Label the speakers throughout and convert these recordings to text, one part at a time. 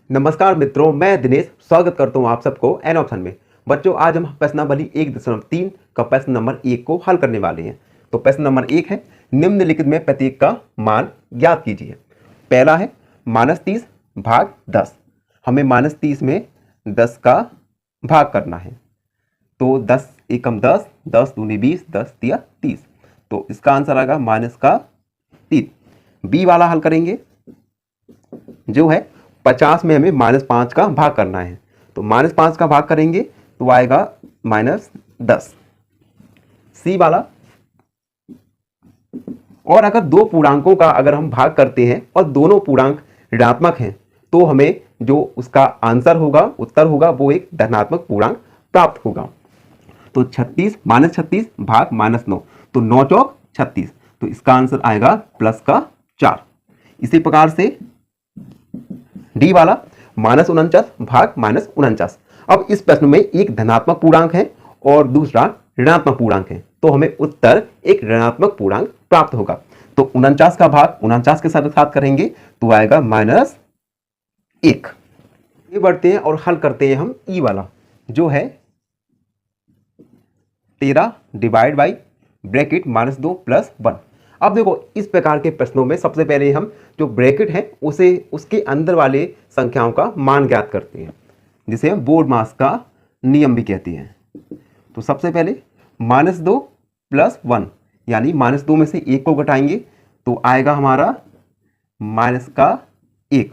Speaker 1: नमस्कार मित्रों, मैं दिनेश स्वागत करता हूं आप सबको एन ऑप्शन में। बच्चों, आज हम प्रश्नावली 1.3 का प्रश्न नंबर 1 को हल करने वाले हैं। तो प्रश्न नंबर 1 है, निम्नलिखित में प्रत्येक का मान ज्ञात कीजिए। पहला है -30 भाग 10। हमें -30 में 10 का भाग करना है। तो 10 एकम 10, 10 दूनी 20, 10 तिया 30। तो इसका आंसर आएगा -3। बी वाला हल करेंगे, जो है 50 में हमें -5 का भाग करना है। तो -5 का भाग करेंगे तो आएगा -10। सी वाला, और अगर दो पूर्णांकों का अगर हम भाग करते हैं और दोनों पूर्णांक ऋणात्मक हैं तो हमें जो उसका आंसर होगा, उत्तर होगा, वो एक धनात्मक पूर्णांक प्राप्त होगा। तो 36 -36 भाग -9, तो 9 चौक 36। तो इसका आंसर आएगा +4। इसी प्रकार से डी वाला -49 भाग -49। अब इस प्रश्न में एक धनात्मक पूर्णांक है और दूसरा ऋणात्मक पूर्णांक है, तो हमें उत्तर एक ऋणात्मक पूर्णांक प्राप्त होगा। तो 49 का भाग 49 के साथ करेंगे तो आएगा -1। ये बढ़ते हैं और हल करते हैं हम ई वाला, जो है 13 डिवाइड बाई ब्रैकेट -2 + 1। अब देखो, इस प्रकार के प्रश्नों में सबसे पहले हम जो ब्रैकेट है उसे उसके अंदर वाले संख्याओं का मान ज्ञात करते हैं, जिसे हम बोर्ड मास का नियम भी कहते हैं। तो सबसे पहले -2 + 1, यानी -2 में से 1 को घटाएंगे तो आएगा हमारा -1।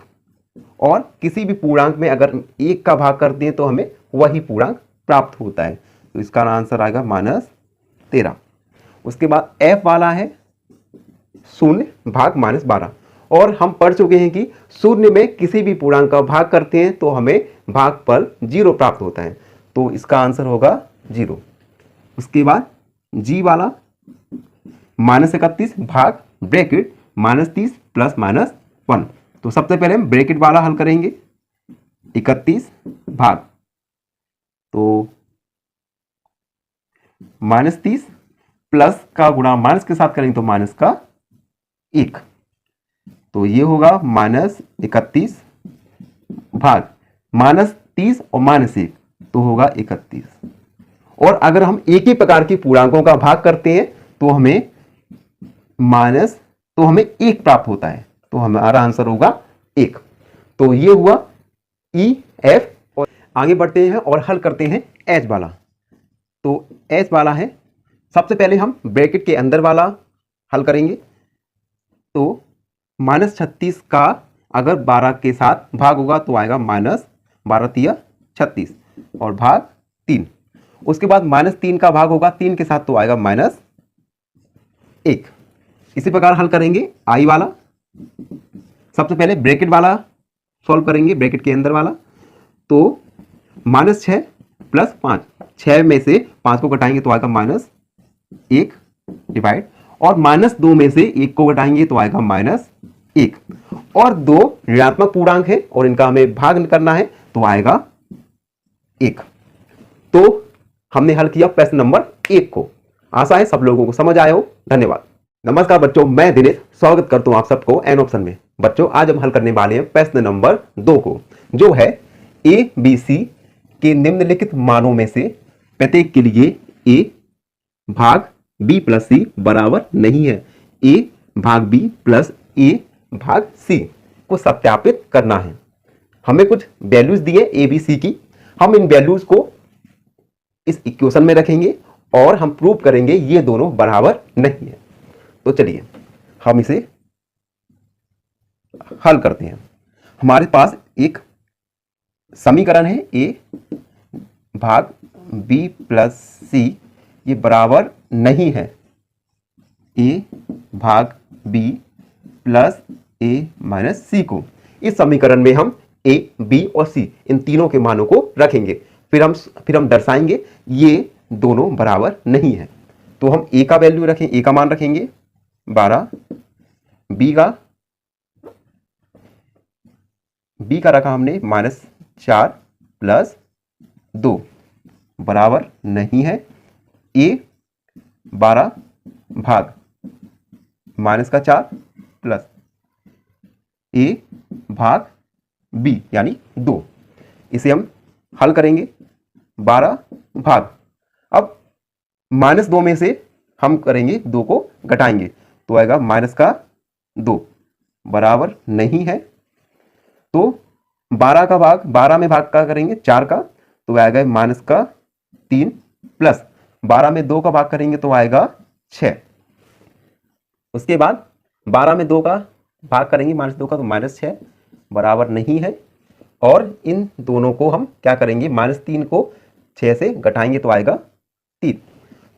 Speaker 1: और किसी भी पूर्णांक में अगर 1 का भाग करते हैं तो हमें वही पूर्णांक प्राप्त होता है। तो इसका आंसर आएगा -13। उसके बाद एफ वाला है 0 भाग -12। और हम पढ़ चुके हैं कि शून्य में किसी भी पूर्णांक का भाग करते हैं तो हमें भाग पर 0 प्राप्त होता है। तो इसका आंसर होगा 0। उसके बाद जी वाला -31 भाग ब्रैकेट -30 + -1। तो सबसे पहले हम ब्रैकेट वाला हल करेंगे। 31 भाग, तो -30 प्लस का गुणा माइनस के साथ करेंगे तो -1। तो ये होगा -31 भाग -30 और -1, तो होगा 31। और अगर हम एक ही प्रकार की पूर्णांकों का भाग करते हैं तो हमें 1 प्राप्त होता है। तो हमारा आंसर होगा 1। तो ये हुआ ई एफ। और आगे बढ़ते हैं और हल करते हैं एच वाला। तो एच वाला है, सबसे पहले हम ब्रैकेट के अंदर वाला हल करेंगे। तो -36 का अगर 12 के साथ भाग होगा तो आएगा -12 तिया 36 और भाग 3। उसके बाद -3 का भाग होगा 3 के साथ तो आएगा -1। इसी प्रकार हल करेंगे आई वाला। सबसे पहले ब्रैकेट वाला सॉल्व करेंगे, ब्रैकेट के अंदर वाला। तो -6 + 5, 6 में से 5 को घटाएंगे तो आएगा -1 डिवाइड, और -2 में से 1 को घटाएंगे तो आएगा -1। और दो ऋणात्मक पूर्णांक है और इनका हमें भाग करना है तो आएगा 1। तो हमने हल किया प्रश्न नंबर 1 को। आशा है सब लोगों को समझ आया हो। धन्यवाद। नमस्कार बच्चों, मैं दिनेश स्वागत करता हूं आप सबको एन ऑप्शन में। बच्चों, आज हम हल करने वाले हैं प्रश्न नंबर 2 को, जो है ए बी सी के निम्नलिखित मानों में से प्रत्येक के लिए ए भाग बी + सी बराबर नहीं है। ए भाग बी + ए भाग सी को सत्यापित करना है। हमें कुछ वैल्यूज दिए ए बी सी की, हम इन वैल्यूज को इस इक्वेशन में रखेंगे और हम प्रूव करेंगे ये दोनों बराबर नहीं है। तो चलिए हम इसे हल करते हैं। हमारे पास एक समीकरण है, ए भाग बी + सी ये बराबर नहीं है ए भाग बी + a - सी को। इस समीकरण में हम ए, बी और सी इन तीनों के मानों को रखेंगे। फिर हम दर्शाएंगे ये दोनों बराबर नहीं है। तो हम ए का वैल्यू रखें, ए का मान रखेंगे 12, बी का रखा हमने -4 + 2 बराबर नहीं है ए 12 भाग -4 + ए भाग बी यानी 2। इसे हम हल करेंगे 12 भाग, अब -2 में से हम करेंगे 2 को घटाएंगे तो आएगा -2 बराबर नहीं है। तो 12 का भाग 12 में भाग का करेंगे 4 का तो आएगा -3 प्लस 12 में 2 का भाग करेंगे तो आएगा 6। उसके बाद 12 में 2 का भाग करेंगे -2 का तो -6 बराबर नहीं है। और इन दोनों को हम क्या करेंगे, -3 को 6 से घटाएंगे तो आएगा 3।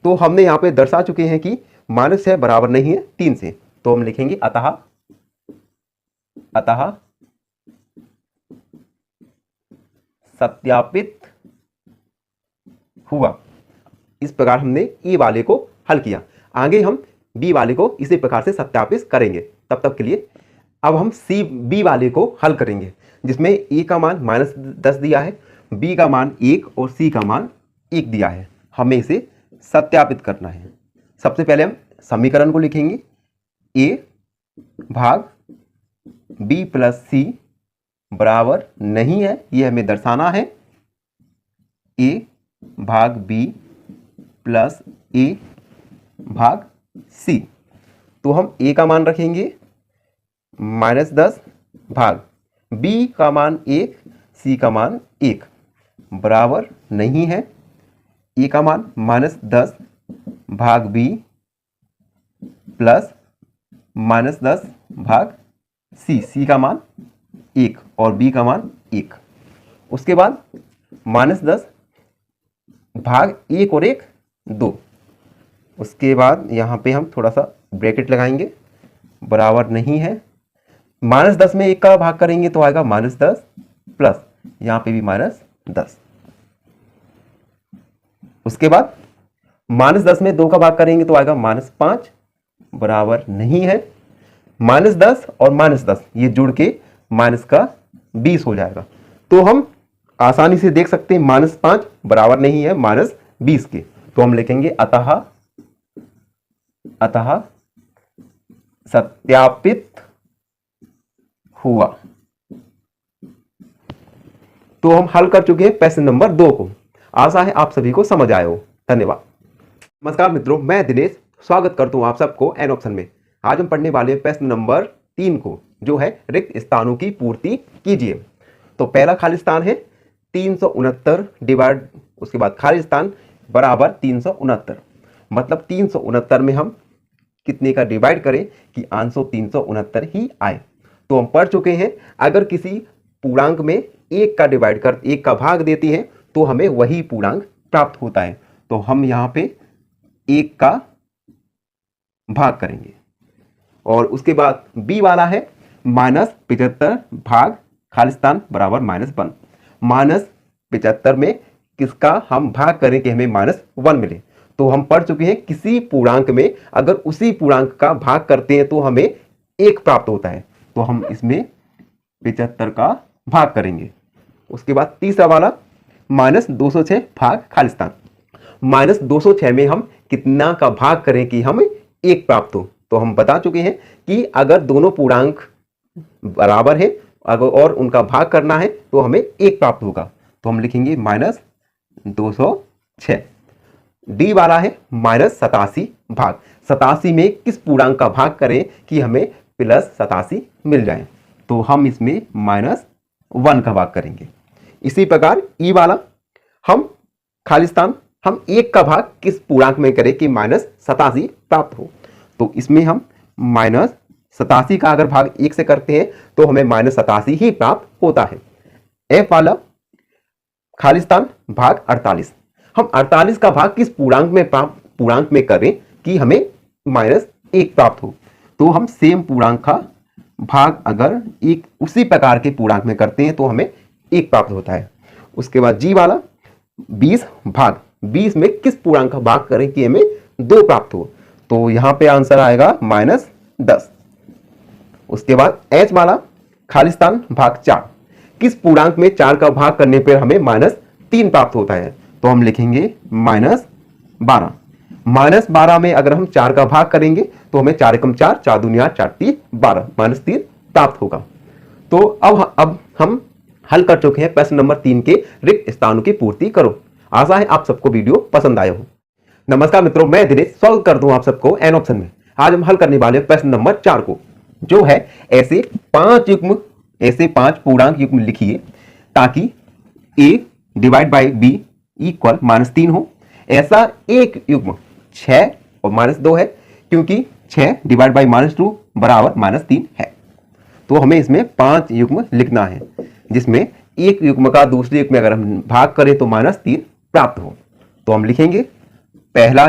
Speaker 1: तो हमने यहाँ पे दर्शा चुके हैं कि -6 बराबर नहीं है 3 से। तो हम लिखेंगे अतः सत्यापित हुआ। इस प्रकार हमने ए वाले को हल किया। आगे हम बी वाले को इसी प्रकार से सत्यापित करेंगे। तब तक के लिए अब हम बी वाले को हल करेंगे, जिसमें ए का मान -10 दिया है, बी का मान 1 और सी का मान 1 दिया है। हमें इसे सत्यापित करना है। सबसे पहले हम समीकरण को लिखेंगे, ए भाग बी प्लस सी बराबर नहीं है, यह हमें दर्शाना है। ए भाग बी प्लस ए भाग सी। तो हम ए का मान रखेंगे -10 भाग बी का मान 1, सी का मान 1 बराबर नहीं है। ए का मान -10 भाग बी प्लस -10 भाग सी का मान 1 और बी का मान 1। उसके बाद -10 भाग 1 और 1 2। उसके बाद यहाँ पे हम थोड़ा सा ब्रैकेट लगाएंगे, बराबर नहीं है। -10 में 1 का भाग करेंगे तो आएगा -10 प्लस यहाँ पे भी -10। उसके बाद -10 में 2 का भाग करेंगे तो आएगा -5 बराबर नहीं है। -10 और -10 ये जुड़ के -20 हो जाएगा। तो हम आसानी से देख सकते हैं -5 बराबर नहीं है -20 के। तो हम लिखेंगे अतः सत्यापित हुआ। तो हम हल कर चुके हैं प्रश्न नंबर 2 को। आशा है आप सभी को समझ आया हो। धन्यवाद। नमस्कार मित्रों, मैं दिनेश स्वागत करता हूं आप सबको एन ऑप्शन में। आज हम पढ़ने वाले प्रश्न नंबर 3 को, जो है रिक्त स्थानों की पूर्ति कीजिए। तो पहला खाली स्थान है 369 डिवाइड, उसके बाद खाली स्थान बराबर 369। मतलब 369 में हम कितने का डिवाइड करें कि आंसर 369 ही आए। तो हम पढ़ चुके हैं, अगर किसी पूर्णांक में 1 का डिवाइड कर 1 का भाग देती है तो हमें वही पूर्णांक प्राप्त होता है। तो हम यहाँ पे 1 का भाग करेंगे। और उसके बाद बी वाला है -75 भाग खाली स्थान बराबर -1। -75 में किसका हम भाग करें कि हमें -1 मिले। तो हम पढ़ चुके हैं, किसी पूर्णांक में अगर उसी पूर्णांक का भाग करते हैं तो हमें 1 प्राप्त होता है। तो हम इसमें 75 का भाग करेंगे। उसके बाद तीसरा वाला -206 भाग खाली स्थान। -206 में हम कितना का भाग करें कि हमें 1 प्राप्त हो। तो हम बता चुके हैं कि अगर दोनों पूर्णांक बराबर है अगर और उनका भाग करना है तो हमें 1 प्राप्त होगा। तो हम लिखेंगे -206। डी वाला है -87 भाग। 87 में किस पूर्णांक का भाग करें कि हमें +87 मिल जाए। तो हम इसमें -1 का भाग करेंगे। इसी प्रकार ई वाला, हम खाली स्थान हम 1 का भाग किस पूर्णांक में करें कि -87 प्राप्त हो। तो इसमें हम -87 का अगर भाग 1 से करते हैं तो हमें -87 ही प्राप्त होता है। एफ वाला खाली स्थान भाग 48। हम 48 का भाग किस पूर्णांक में करें कि हमें -1 प्राप्त हो। तो हम सेम पूर्णांक का भाग अगर एक उसी प्रकार के पूर्णांक में करते हैं तो हमें 1 प्राप्त होता है। उसके बाद जी वाला 20 भाग 20 में किस पूर्णांक का भाग करें कि हमें 2 प्राप्त हो। तो यहां पे आंसर आएगा -10। उसके बाद एच वाला खाली स्थान भाग 4, किस पूर्णांक में 4 का भाग करने पर हमें -3 प्राप्त होता है। तो हम लिखेंगे -12। -12 में अगर हम 4 का भाग करेंगे तो हमें 4 एकम 4, 4 दूनी 8, 4 3 12, -3 प्राप्त होगा। तो अब हम हल कर चुके हैं प्रश्न नंबर 3 के रिक्त स्थानों की पूर्ति करो। आशा है आप सबको वीडियो पसंद आया हो। नमस्कार मित्रों, मैं दिनेश स्वागत करता हूं आप सबको एन ऑप्शन में। आज हम हल करने वाले प्रश्न नंबर 4 को, जो है ऐसे 5 पूर्णांक युग्म लिखिए ताकि a divide by b equal -3 हो। ऐसा एक युग्म 6 और -2 है, क्योंकि 6 डिवाइड बाई -2 बराबर -3 है। तो हमें इसमें 5 युग्म लिखना है, जिसमें एक युग्म का दूसरे युग्म में अगर हम भाग करें तो -3 प्राप्त हो। तो हम लिखेंगे पहला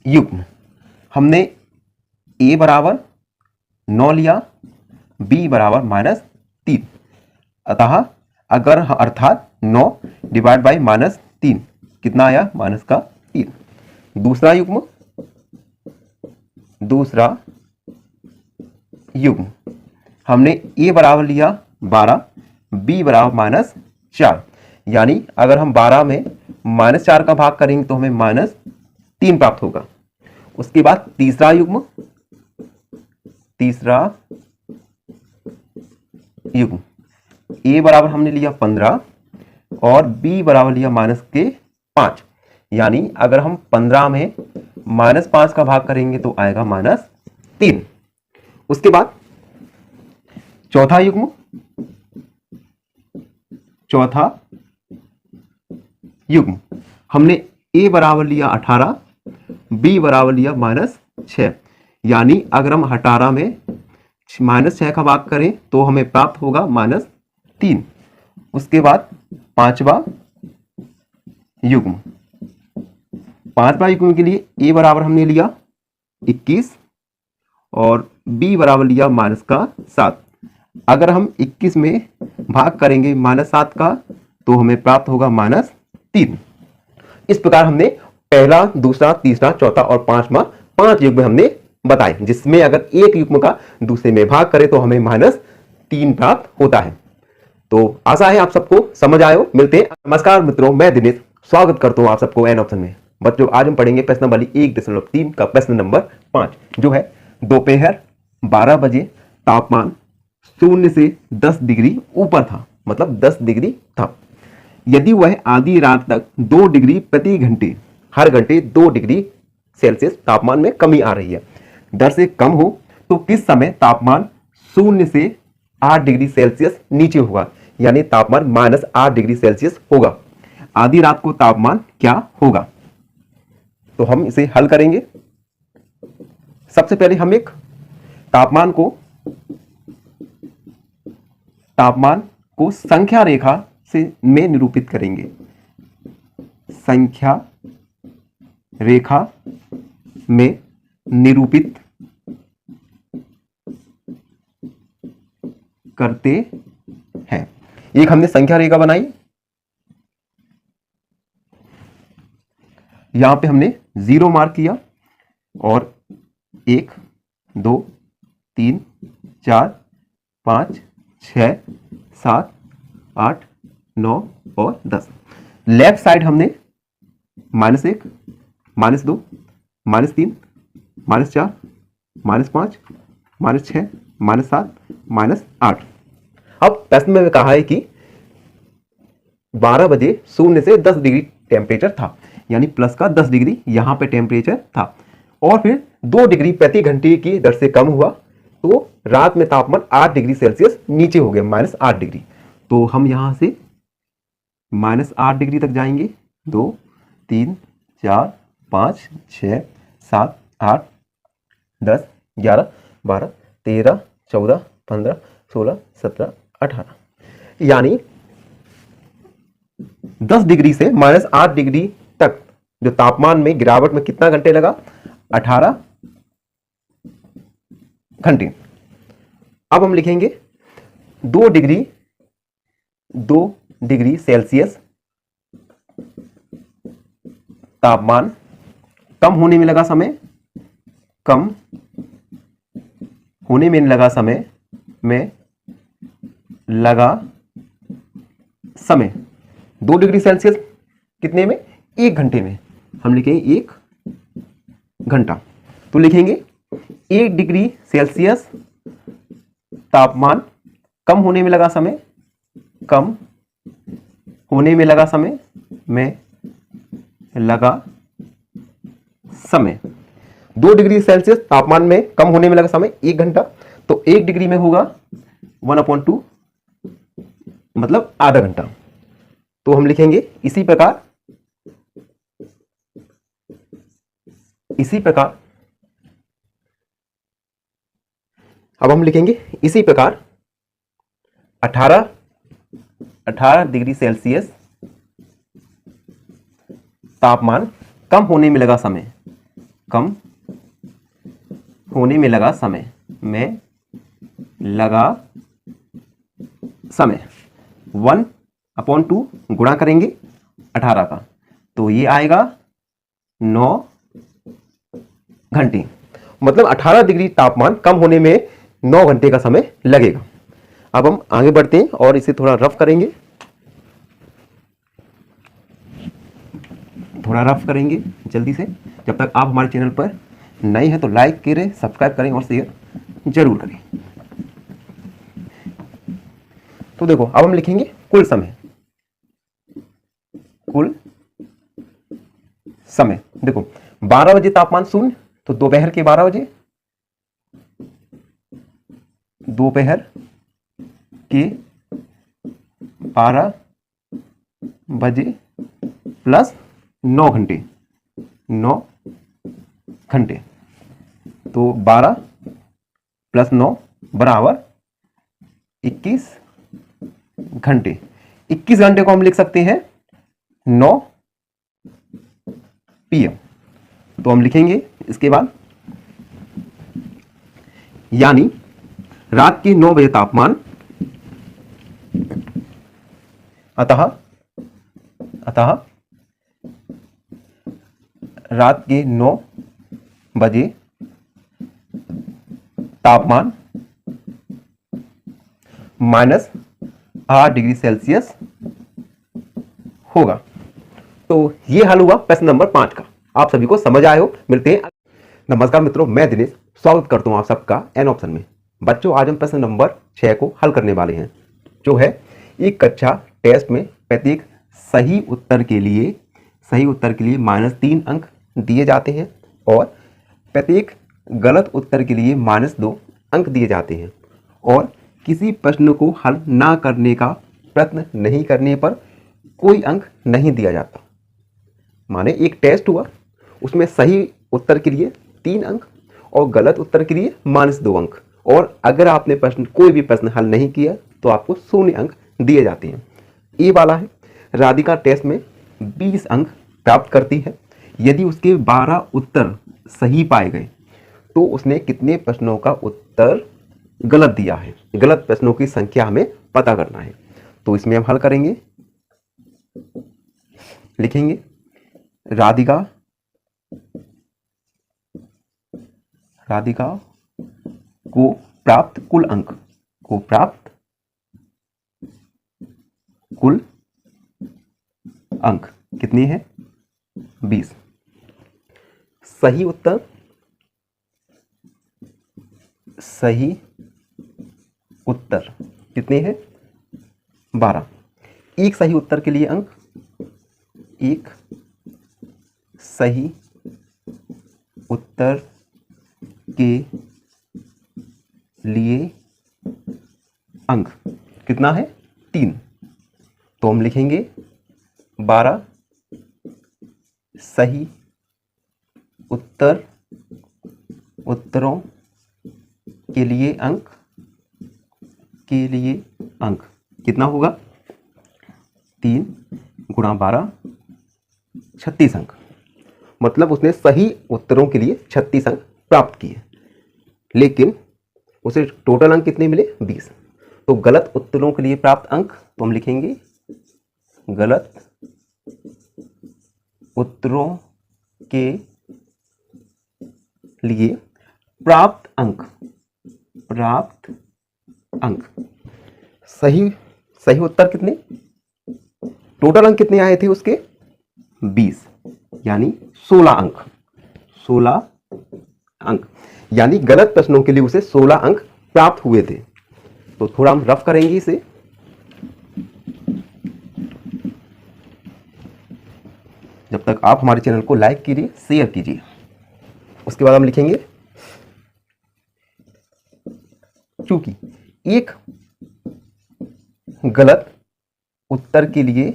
Speaker 1: युग्म हमने a बराबर 9 लिया, b बराबर -3, अतः अर्थात 9 डिवाइड बाई -3 कितना आया, -3। दूसरा युग्म हमने a बराबर लिया 12, b बराबर -4, यानी अगर हम 12 में -4 का भाग करेंगे तो हमें -3 प्राप्त होगा। उसके बाद तीसरा युग्म a बराबर हमने लिया 15 और b बराबर लिया -5, यानी अगर हम 15 में -5 का भाग करेंगे तो आएगा -3। उसके बाद चौथा युग्म हमने a बराबर लिया 18, b बराबर लिया -6, यानी अगर हम 18 में -6 का भाग करें तो हमें प्राप्त होगा -3। उसके बाद पांचवा युग्म के लिए a बराबर हमने लिया 21 और b बराबर लिया -7। अगर हम 21 में भाग करेंगे -7 का तो हमें प्राप्त होगा -3। इस प्रकार हमने पहला, दूसरा, तीसरा, चौथा और पांचवा 5 युग्म हमने बताए, जिसमें अगर एक युग्म का दूसरे में भाग करें तो हमें -3 प्राप्त होता है। तो आशा है आप सबको समझ आए हो। मिलते हैं। नमस्कार मित्रों, मैं दिनेश स्वागत करता हूं आप सबको एन ऑप्शन में। बच्चों, आज हम पढ़ेंगे प्रश्न वाली 1.3 का प्रश्न नंबर 5, जो है दोपहर 12 बजे तापमान 0 से 10 डिग्री ऊपर था, मतलब 10 डिग्री था। यदि वह आधी रात तक 2 डिग्री प्रति घंटे, हर घंटे 2 डिग्री सेल्सियस तापमान में कमी आ रही है, दर से कम हो तो किस समय तापमान 0 से 8 डिग्री सेल्सियस नीचे होगा, यानी तापमान -8 डिग्री सेल्सियस होगा। आधी रात को तापमान क्या होगा? तो हम इसे हल करेंगे। सबसे पहले हम एक तापमान को संख्या रेखा से में निरूपित करेंगे। संख्या रेखा में निरूपित करते हैं। एक हमने संख्या रेखा बनाई, यहां पे हमने 0 मार्क किया और 1 2 3 4 5 6 7 8 9 और 10। लेफ्ट साइड हमने -1 -2 -3 -4 -5 -6 -7 -8। अब प्रश्न में कहा है कि 12 बजे 0 से 10 डिग्री टेम्परेचर था, यानी प्लस का 10 डिग्री यहां पे टेम्परेचर था, और फिर 2 डिग्री प्रति घंटे की दर से कम हुआ तो रात में तापमान 8 डिग्री सेल्सियस नीचे हो गया, -8 डिग्री। तो हम यहां से -8 डिग्री तक जाएंगे। 2 3 4 5 6 7 8 10 11 12 13 14 15 16 17 18, यानी 10 डिग्री से -8 डिग्री तक जो तापमान में गिरावट में कितना घंटे लगा? 18 घंटे। अब हम लिखेंगे 2 डिग्री सेल्सियस तापमान कम होने में लगा समय, 2 डिग्री सेल्सियस कितने में? 1 घंटे में। हम लिखेंगे 1 घंटा। तो लिखेंगे 1 डिग्री सेल्सियस तापमान कम होने में लगा समय, कम होने में लगा समय, में लगा समय। 2 डिग्री सेल्सियस तापमान में कम होने में लगा समय 1 घंटा, तो 1 डिग्री में होगा 1/2 मतलब आधा घंटा। तो हम लिखेंगे इसी प्रकार अब हम लिखेंगे इसी प्रकार 18 डिग्री सेल्सियस तापमान कम होने में लगा समय, कम होने में लगा समय, में लगा समय 1/2 गुणा करेंगे 18 का, तो ये आएगा 9 घंटे। मतलब 18 डिग्री तापमान कम होने में 9 घंटे का समय लगेगा। अब हम आगे बढ़ते हैं और इसे थोड़ा रफ करेंगे, जल्दी से। जब तक आप हमारे चैनल पर नए हैं तो लाइक करें, सब्सक्राइब करें और शेयर जरूर करें। तो देखो अब हम लिखेंगे कुल समय। देखो 12 बजे तापमान 0, तो दोपहर के 12 बजे, दोपहर के 12 बजे प्लस 9 घंटे, 9 घंटे, तो 12 प्लस 9 बराबर 21 घंटे। 21 घंटे को हम लिख सकते हैं 9 PM। तो हम लिखेंगे इसके बाद, यानी रात के 9 बजे तापमान, अतः रात के 9 बजे तापमान -8 डिग्री सेल्सियस होगा। तो ये हल हुआ प्रश्न नंबर 5 का। आप सभी को समझ आए हो। मिलते हैं। नमस्कार मित्रों, मैं दिनेश स्वागत करता हूं आप सबका एन ऑप्शन में। बच्चों, आज हम प्रश्न नंबर 6 को हल करने वाले हैं, जो है एक कक्षा टेस्ट में प्रत्येक सही उत्तर के लिए -3 अंक दिए जाते हैं और प्रत्येक गलत उत्तर के लिए -2 अंक दिए जाते हैं, और किसी प्रश्न को हल ना करने का प्रयत्न नहीं करने पर कोई अंक नहीं दिया जाता। माने एक टेस्ट हुआ, उसमें सही उत्तर के लिए 3 अंक और गलत उत्तर के लिए -2 अंक, और अगर आपने कोई भी प्रश्न हल नहीं किया तो आपको 0 अंक दिए जाते हैं। ये वाला है, राधिका टेस्ट में 20 अंक प्राप्त करती है यदि उसके 12 उत्तर सही पाए गए, तो उसने कितने प्रश्नों का उत्तर गलत दिया है। गलत प्रश्नों की संख्या हमें पता करना है। तो इसमें हम हल करेंगे, लिखेंगे राधिका को प्राप्त कुल अंक कितनी है? 20। सही उत्तर कितने हैं? 12। एक सही उत्तर के लिए अंक, एक सही उत्तर के लिए अंक कितना है? 3। तो हम लिखेंगे 12 सही उत्तरों के लिए अंक कितना होगा? 3 गुणा 12 36 अंक। मतलब उसने सही उत्तरों के लिए 36 अंक प्राप्त किए, लेकिन उसे टोटल अंक कितने मिले? 20। तो गलत उत्तरों के लिए प्राप्त अंक, तो हम लिखेंगे गलत उत्तरों के लिए प्राप्त अंक सही उत्तर कितने? टोटल अंक कितने आए थे उसके? 20, यानी 16 अंक। यानी गलत प्रश्नों के लिए उसे 16 अंक प्राप्त हुए थे। तो थोड़ा हम रफ करेंगे इसे। जब तक आप हमारे चैनल को लाइक कीजिए, शेयर कीजिए। उसके बाद हम लिखेंगे चूंकि एक गलत उत्तर के लिए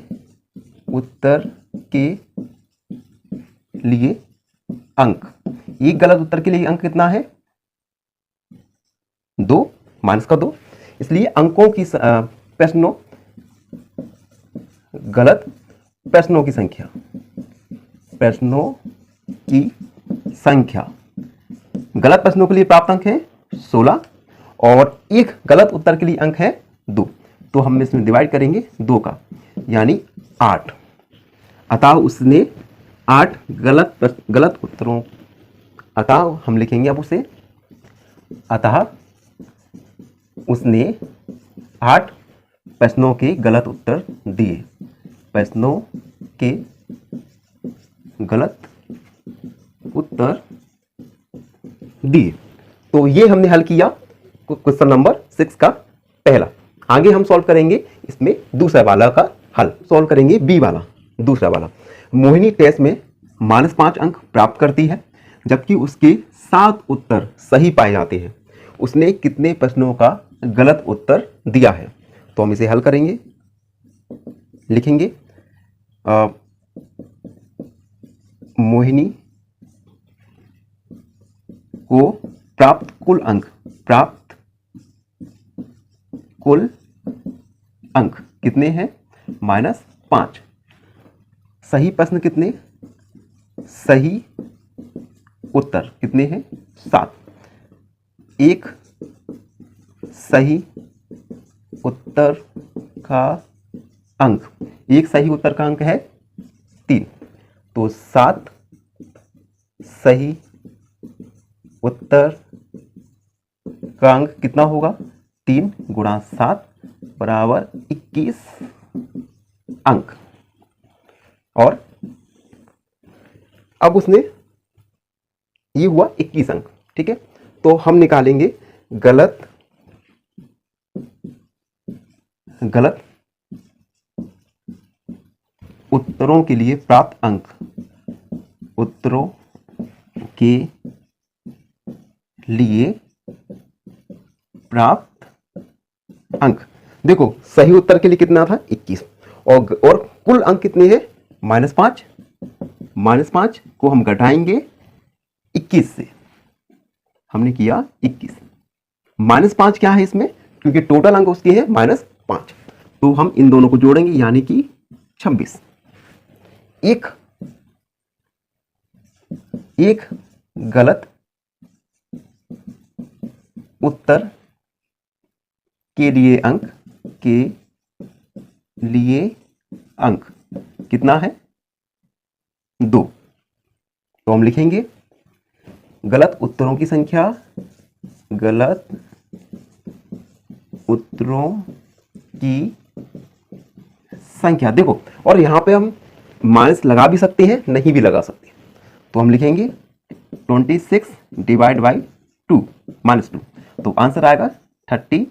Speaker 1: अंक, एक गलत उत्तर के लिए अंक कितना है? 2 माइनस का 2। इसलिए अंकों की प्रश्नों गलत प्रश्नों की संख्या गलत प्रश्नों के लिए प्राप्त अंक है 16 और एक गलत उत्तर के लिए अंक है 2। तो हम इसमें डिवाइड करेंगे 2 का, यानी 8। अतः उसने 8 गलत उत्तरों, अतः हम लिखेंगे अब उसे, अतः उसने 8 प्रश्नों के गलत उत्तर दिए। प्रश्नों के गलत उत्तर दिए। तो ये हमने हल किया क्वेश्चन नंबर 6 का पहला। आगे हम सॉल्व करेंगे इसमें दूसरा वाला का हल। सॉल्व करेंगे बी वाला, दूसरा वाला। मोहिनी टेस्ट में -5 अंक प्राप्त करती है, जबकि उसके 7 उत्तर सही पाए जाते हैं। उसने कितने प्रश्नों का गलत उत्तर दिया है? तो हम इसे हल करेंगे। लिखेंगे मोहिनी को प्राप्त कुल अंक कितने हैं? -5। सही प्रश्न कितने? सही उत्तर कितने हैं? 7। एक सही उत्तर का अंक, एक सही उत्तर का अंक है 3। तो 7 सही उत्तर का अंक कितना होगा? 3 गुणा 7 बराबर 21 अंक। और अब उसने, ये हुआ 21 अंक, ठीक है। तो हम निकालेंगे गलत उत्तरों के लिए प्राप्त अंक, उत्तरों के लिए प्राप्त अंक। देखो सही उत्तर के लिए कितना था? 21 और कुल अंक कितने हैं? -5। -5 को हम घटाएंगे 21 से, हमने किया 21। -5 क्या है इसमें? क्योंकि टोटल अंक उसके हैं -5, तो हम इन दोनों को जोड़ेंगे, यानी कि 26। एक गलत उत्तर के लिए अंक कितना है? 2। तो हम लिखेंगे गलत उत्तरों की संख्या, गलत उत्तरों की संख्या। देखो, और यहां पे हम माइनस लगा भी सकते हैं, नहीं भी लगा सकते। तो हम लिखेंगे 26 डिवाइड बाई 2 -2। तो आंसर आएगा 13।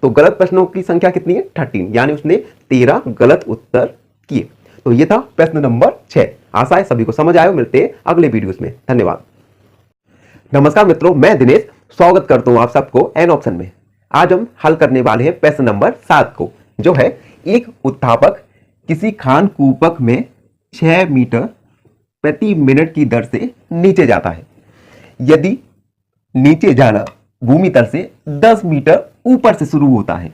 Speaker 1: तो गलत प्रश्नों की संख्या कितनी है? 13, यानी उसने 13 गलत उत्तर किए। तो ये था प्रश्न नंबर 6। आशा है सभी को समझ आया। मिलते हैं अगले वीडियोस में। धन्यवाद। नमस्कार मित्रों, मैं दिनेश स्वागत करता हूं आप सबको एन ऑप्शन में। आज हम हल करने वाले हैं प्रश्न नंबर 7 को, जो है एक उत्थापक किसी खान कूपक में 6 मीटर प्रति मिनट की दर से नीचे जाता है। यदि नीचे जाना भूमि तल से 10 मीटर ऊपर से शुरू होता है,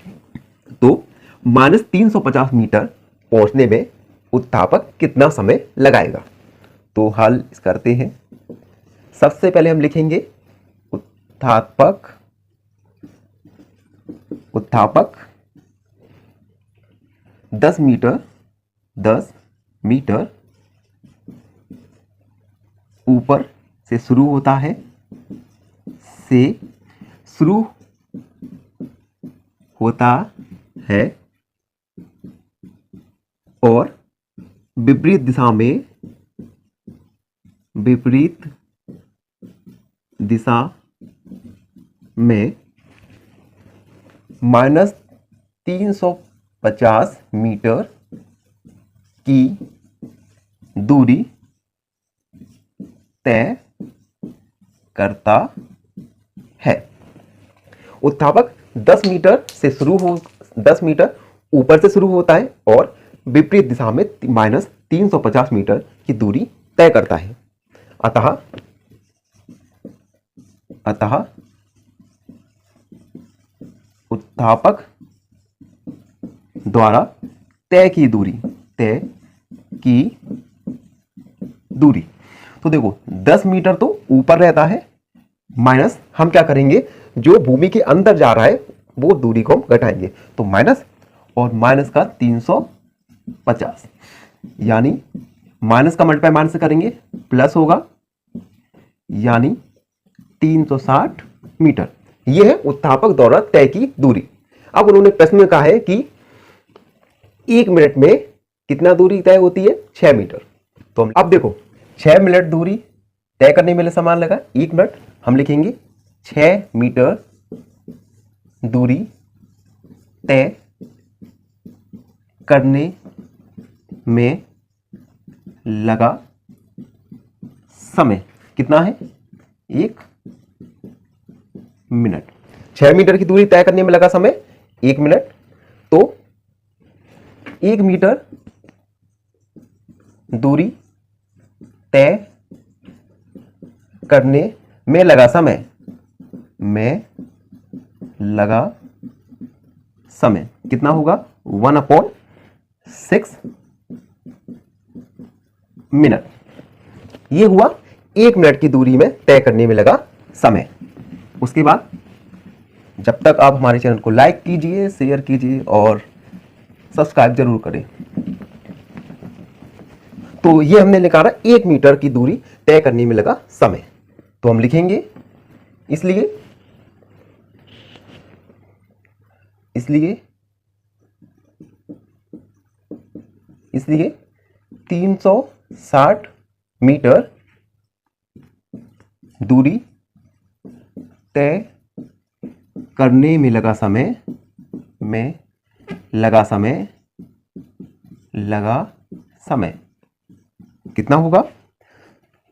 Speaker 1: तो -350 मीटर पहुंचने में उत्थापक कितना समय लगाएगा? तो हल करते हैं। सबसे पहले हम लिखेंगे उत्थापक 10 मीटर ऊपर से शुरू होता है, और विपरीत दिशा में -350 मीटर की दूरी तय करता है। उत्थापक 10 मीटर ऊपर से शुरू होता है और विपरीत दिशा में -350 मीटर की दूरी तय करता है। अतः उत्थापक द्वारा तय की दूरी तो देखो 10 मीटर तो ऊपर रहता है, माइनस हम क्या करेंगे, जो भूमि के अंदर जा रहा है वो दूरी को हम घटाएंगे, तो माइनस और माइनस का 350, यानी माइनस का मल्टीप्लाई माइनस से करेंगे प्लस होगा, यानी 360 मीटर। यह है उत्थापक द्वारा तय की दूरी। अब उन्होंने प्रश्न में कहा है कि 1 मिनट में कितना दूरी तय होती है, 6 मीटर। तो अब देखो 6 मिनट दूरी तय करने में समान लगा 1 मिनट, हम लिखेंगे 6 मीटर दूरी तय करने में लगा समय कितना है, 1 मिनट। 6 मीटर की दूरी तय करने में लगा समय 1 मिनट, तो 1 मीटर दूरी तय करने में लगा समय कितना होगा, 1/6 मिनट। यह हुआ 1 मिनट की दूरी में तय करने में लगा समय। उसके बाद जब तक आप हमारे चैनल को लाइक कीजिए, शेयर कीजिए और सब्सक्राइब जरूर करें। तो ये हमने निकाला 1 मीटर की दूरी तय करने में लगा समय, तो हम लिखेंगे इसलिए 360 मीटर दूरी तय करने में लगा समय कितना होगा,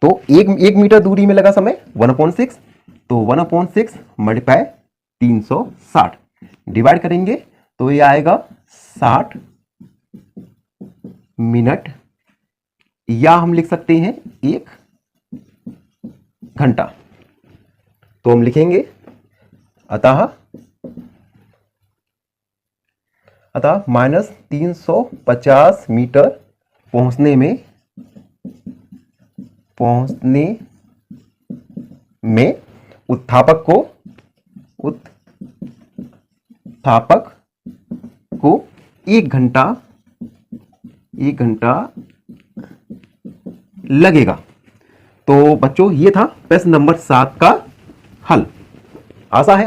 Speaker 1: तो 1 मीटर दूरी में लगा समय 1/6, तो 1/6 मल्टीप्लाई 360 डिवाइड करेंगे तो ये आएगा 60 मिनट, या हम लिख सकते हैं 1 घंटा। तो हम लिखेंगे अतः -350 मीटर पहुंचने में उत्थापक को 1 घंटा लगेगा। तो बच्चों ये था प्रश्न नंबर 7 का हल। आशा है